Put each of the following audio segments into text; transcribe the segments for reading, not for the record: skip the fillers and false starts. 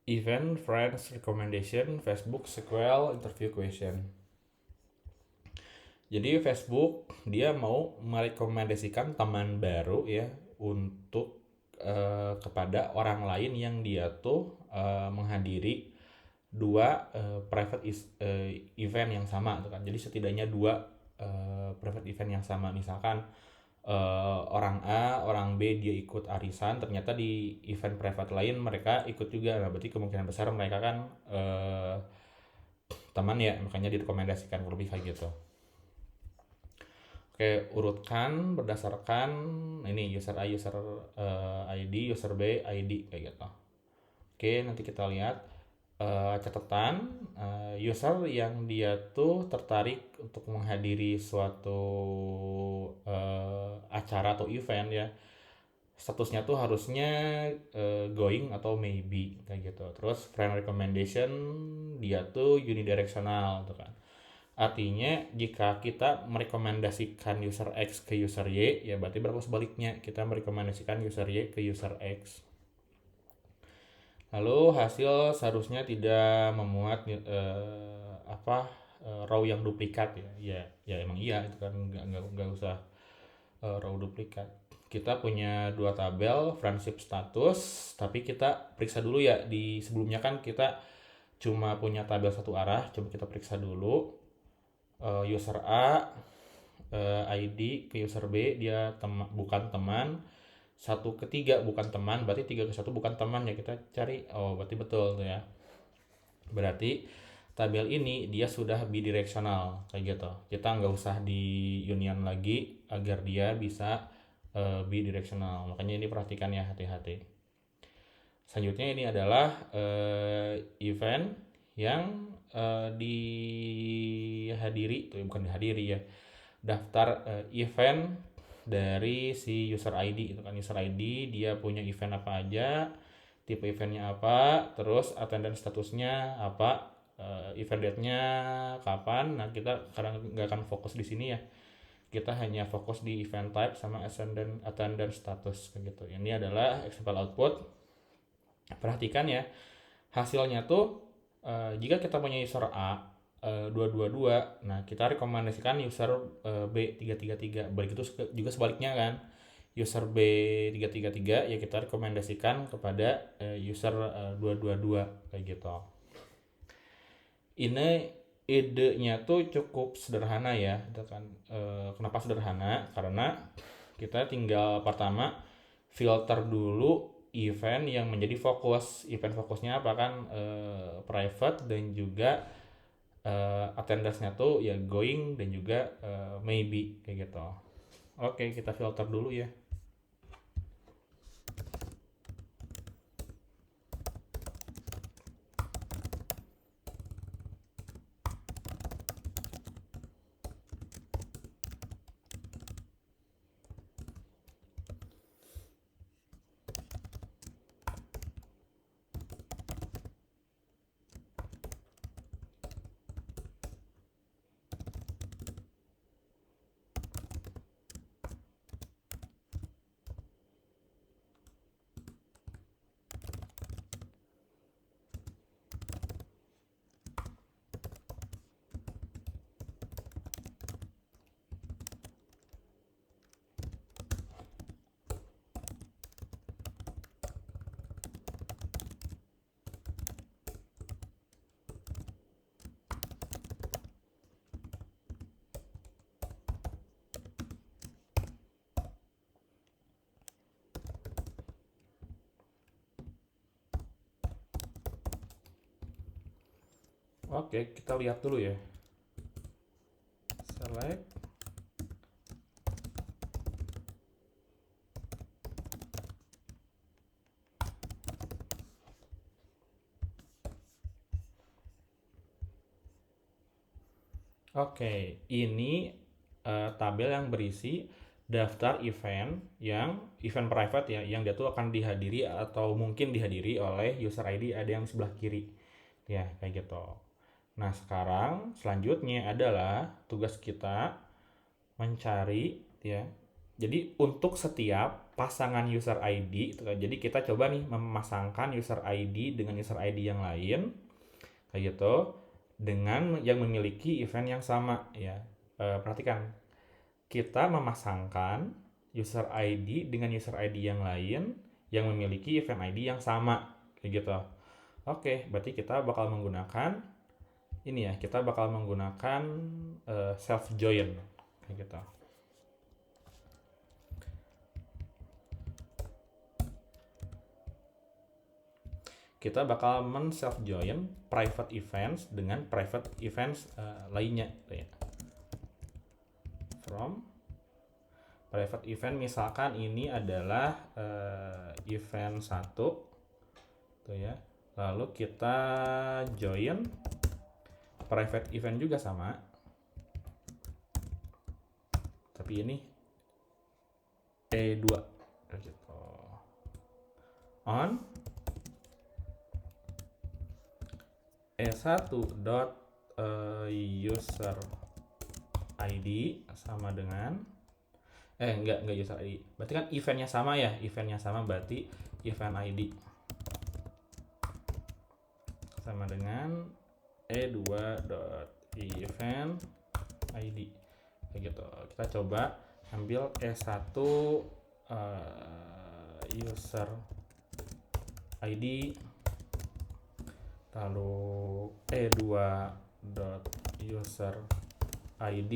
event, friends, recommendation, Facebook, SQL, interview question. Jadi Facebook dia mau merekomendasikan teman baru ya untuk kepada orang lain yang dia tuh menghadiri dua event yang sama tuh kan. Jadi setidaknya dua private event yang sama. Misalkan orang A, orang B dia ikut arisan, ternyata di event private lain mereka ikut juga. Nah, berarti kemungkinan besar mereka kan teman ya, makanya direkomendasikan lebih kayak gitu. Oke, urutkan berdasarkan ini user A, user ID, user B, ID kayak gitu. Oke, nanti kita lihat catatan user yang dia tuh tertarik untuk menghadiri suatu acara atau event ya. Statusnya tuh harusnya going atau maybe kayak gitu. Terus friend recommendation dia tuh unidirectional tuh kan. Artinya jika kita merekomendasikan user X ke user Y, ya berarti berlaku sebaliknya. Kita merekomendasikan user Y ke user X. Lalu hasil seharusnya tidak memuat raw yang duplikat ya. Ya emang iya itu kan nggak usah raw duplikat. Kita punya dua tabel friendship status, tapi kita periksa dulu ya di sebelumnya kan kita cuma punya tabel satu arah. Coba kita periksa dulu user A ID ke user B dia bukan teman, satu ke tiga bukan teman, berarti tiga ke satu bukan teman ya, kita cari oh berarti betul tuh ya, berarti tabel ini dia sudah bidirectional kayak gitu, kita nggak usah di union lagi agar dia bisa bidirectional, makanya ini perhatikan ya, hati-hati. Selanjutnya ini adalah event yang dihadiri tuh bukan dihadiri ya, daftar event dari si user ID itu kan, user ID dia punya event apa aja, tipe eventnya apa, terus attendance statusnya apa, event date-nya kapan. Nah kita kadang nggak akan fokus di sini ya, kita hanya fokus di event type sama attendance status gitu. Ini adalah example output. Perhatikan ya hasilnya tuh jika kita punya user A 222, nah kita rekomendasikan user B 333. Begitu juga sebaliknya kan, user B 333 ya kita rekomendasikan kepada user 222 kayak gitu. Ini idenya tuh cukup sederhana ya, kan. Kenapa sederhana? Karena kita tinggal pertama filter dulu event yang menjadi fokus. Event fokusnya apa kan, private dan juga attendance-nya tuh ya going dan juga maybe kayak gitu. Oke, kita filter dulu ya. Oke, kita lihat dulu ya. Select. Oke, ini tabel yang berisi daftar event yang event private ya, yang dia tuh akan dihadiri atau mungkin dihadiri oleh user ID ada yang sebelah kiri. Ya, kayak gitu. Nah, sekarang selanjutnya adalah tugas kita mencari ya Jadi untuk setiap pasangan user ID, jadi kita coba nih memasangkan user ID dengan user ID yang lain, kayak gitu, dengan yang memiliki event yang sama ya. Perhatikan, kita memasangkan user ID dengan user ID yang lain yang memiliki event ID yang sama, kayak gitu. Oke, berarti kita bakal menggunakan ini ya, kita bakal menggunakan self join, kayak gitu. Kita bakal men-self join private events dengan private events lainnya ya. From private event, misalkan ini adalah event 1 tuh ya. Lalu kita join private event juga sama. Tapi ini E2 gitu. On E1 dot user ID sama dengan enggak user ID. Berarti kan eventnya sama ya, eventnya sama berarti event ID sama dengan E2 dot event ID, kayak gitu. Kita coba ambil E1 user ID, lalu E2 dot user ID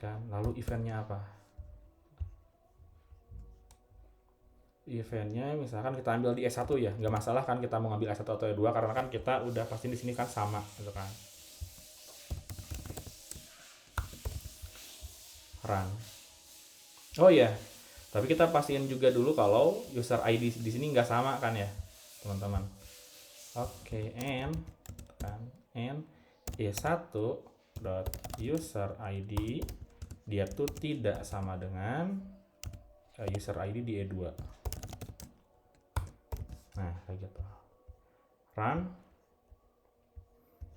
kan, lalu eventnya apa? Eventnya misalkan kita ambil di E1 ya, nggak masalah kan kita mau ngambil E1 atau E2 karena kan kita udah pasti di sini kan sama gitu kan. Run. Oh iya, tapi kita pastiin juga dulu kalau user ID di sini nggak sama kan ya, teman-teman. Oke, and E1 dot user ID dia tuh tidak sama dengan user ID di E2. Nah, kayak gitu. Run.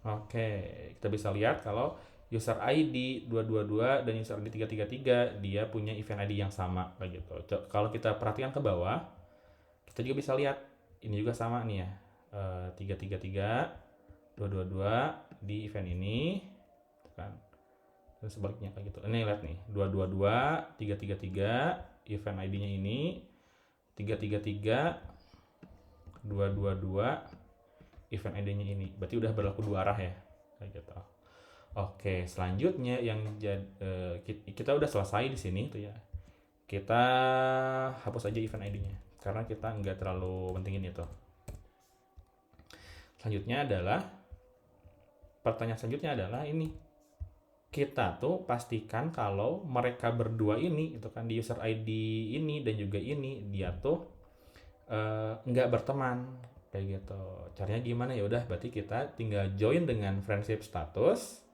Oke, kita bisa lihat kalau user ID 222 dan user ID 333 dia punya event ID yang sama, kayak gitu. Kalau kita perhatikan ke bawah, kita juga bisa lihat ini juga sama nih ya. 333 222 di event ini kan. Dan sebaliknya kayak gitu. Ini lihat nih, 222 333 event ID-nya ini, 333 222 event ID-nya ini. Berarti udah berlaku dua arah ya, kayak gitu. Oke, selanjutnya yang kita udah selesai di sini tuh ya. Kita hapus aja event ID-nya karena kita nggak terlalu pentingin itu. Selanjutnya adalah pertanyaan selanjutnya adalah ini. Kita tuh pastikan kalau mereka berdua ini itu kan di user ID ini dan juga ini dia tuh nggak berteman kayak gitu. Caranya gimana ya? Udah, berarti kita tinggal join dengan friendship status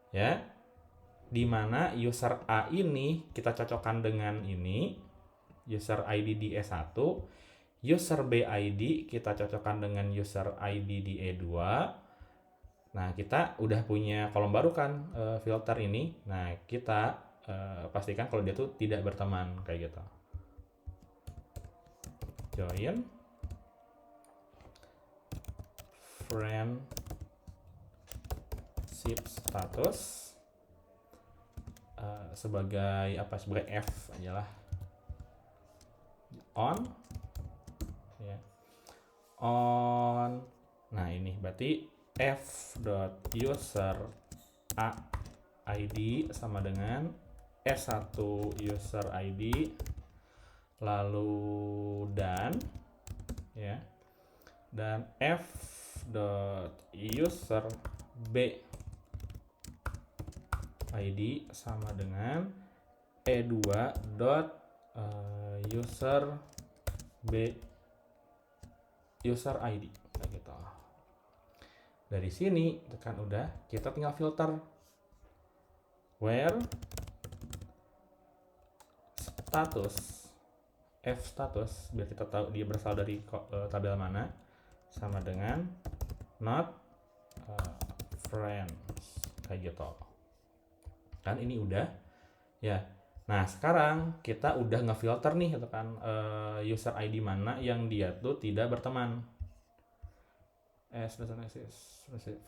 ya, dimana user A ini kita cocokkan dengan ini user ID di E1, user B ID kita cocokkan dengan user ID di E2. Nah, kita udah punya kolom baru kan, filter ini. Nah, kita pastikan kalau dia tuh tidak berteman kayak gitu. Join friendship status sebagai apa? Sebagai F aja lah. On ya. On. Nah, ini berarti f.user a ID sama dengan S1 user ID lalu dan ya, dan f.user b ID sama dengan E2 user b user ID gitu. Dari sini kan udah, kita tinggal filter where status f status biar kita tahu dia berasal dari tabel mana sama dengan not friends kayak gitu kan. Ini udah ya, Nah, sekarang kita udah ngefilter nih gitu kan, user ID mana yang dia tuh tidak berteman.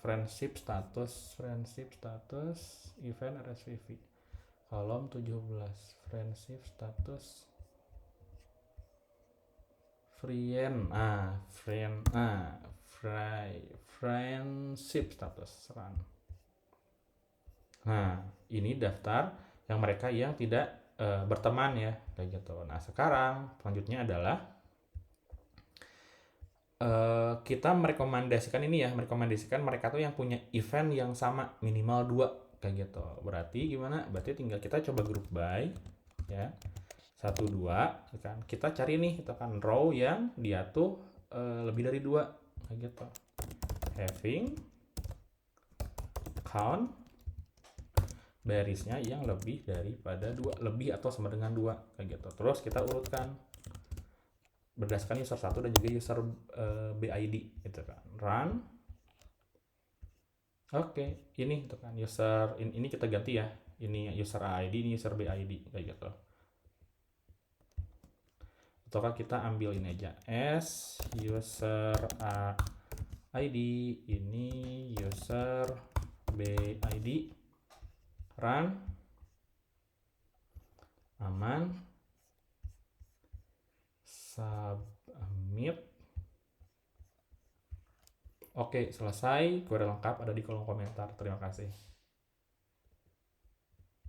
Friendship status event RSVP kolom 17 friendship status friendship status run. Nah, ini daftar yang mereka yang tidak berteman ya, kayak gitu. Nah, sekarang selanjutnya adalah kita merekomendasikan ini ya, merekomendasikan mereka tuh yang punya event yang sama minimal 2 kayak gitu. Berarti gimana? Berarti tinggal kita coba group by ya. 1 2 kan. Kita cari nih itu kan row yang dia tuh lebih dari 2 kayak gitu. Having count barisnya yang lebih daripada 2, lebih atau sama dengan 2 kayak gitu. Terus kita urutkan berdasarkan user 1 dan juga user BID gitu kan. Run. Oke, ini gitu kan user ini kita ganti ya. Ini user ID, ini user BID kayak gitu. Ataukah kita ambil ini aja S user ID, ini user BID, run, aman, submit. Oke, selesai. Query lengkap ada di kolom komentar. Terima kasih.